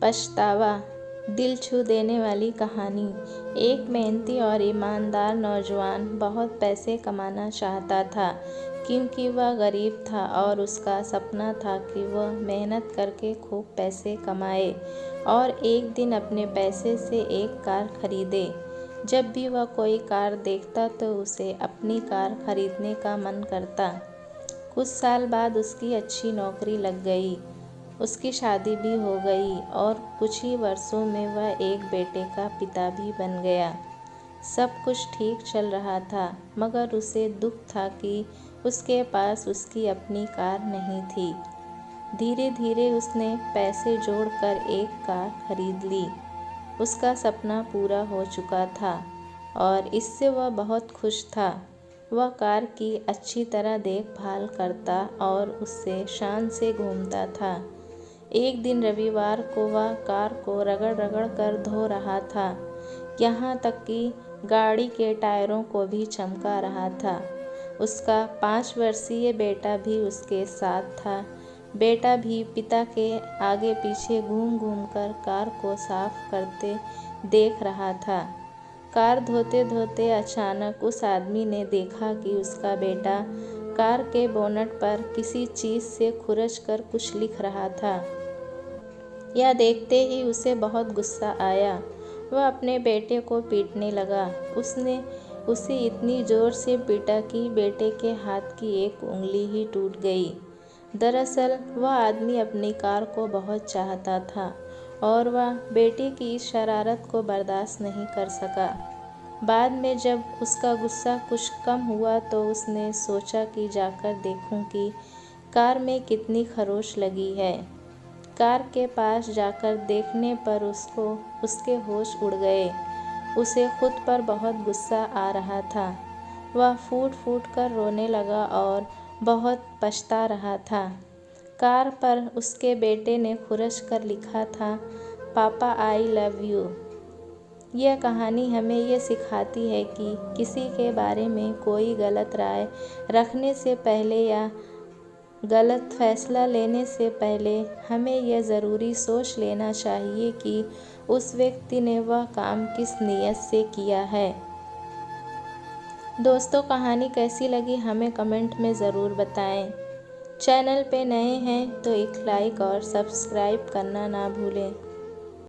पछतावा। दिल छू देने वाली कहानी। एक मेहनती और ईमानदार नौजवान बहुत पैसे कमाना चाहता था, क्योंकि वह गरीब था और उसका सपना था कि वह मेहनत करके खूब पैसे कमाए और एक दिन अपने पैसे से एक कार खरीदे। जब भी वह कोई कार देखता तो उसे अपनी कार खरीदने का मन करता। कुछ साल बाद उसकी अच्छी नौकरी लग गई, उसकी शादी भी हो गई और कुछ ही वर्षों में वह एक बेटे का पिता भी बन गया। सब कुछ ठीक चल रहा था, मगर उसे दुख था कि उसके पास उसकी अपनी कार नहीं थी। धीरे धीरे उसने पैसे जोड़कर एक कार खरीद ली। उसका सपना पूरा हो चुका था और इससे वह बहुत खुश था। वह कार की अच्छी तरह देखभाल करता और उससे शान से घूमता था। एक दिन रविवार को वह कार को रगड़ रगड़ कर धो रहा था, यहाँ तक कि गाड़ी के टायरों को भी चमका रहा था। उसका 5 वर्षीय बेटा भी उसके साथ था। बेटा भी पिता के आगे पीछे घूम घूम कर कार को साफ करते देख रहा था। कार धोते धोते अचानक उस आदमी ने देखा कि उसका बेटा कार के बोनट पर किसी चीज़ से खुरच कर कुछ लिख रहा था। यह देखते ही उसे बहुत गुस्सा आया। वह अपने बेटे को पीटने लगा। उसने उसे इतनी ज़ोर से पीटा कि बेटे के हाथ की एक उंगली ही टूट गई। दरअसल वह आदमी अपनी कार को बहुत चाहता था और वह बेटे की इस शरारत को बर्दाश्त नहीं कर सका। बाद में जब उसका गुस्सा कुछ कम हुआ तो उसने सोचा कि जाकर देखूं कि कार में कितनी खरोंच लगी है। कार के पास जाकर देखने पर उसके होश उड़ गए। उसे खुद पर बहुत गुस्सा आ रहा था। वह फूट फूट कर रोने लगा और बहुत पछता रहा था। कार पर उसके बेटे ने खुरच कर लिखा था, पापा आई लव यू। यह कहानी हमें ये सिखाती है कि किसी के बारे में कोई गलत राय रखने से पहले या गलत फैसला लेने से पहले हमें यह ज़रूरी सोच लेना चाहिए कि उस व्यक्ति ने वह काम किस नीयत से किया है। दोस्तों, कहानी कैसी लगी हमें कमेंट में ज़रूर बताएं। चैनल पे नए हैं तो एक लाइक और सब्सक्राइब करना ना भूलें।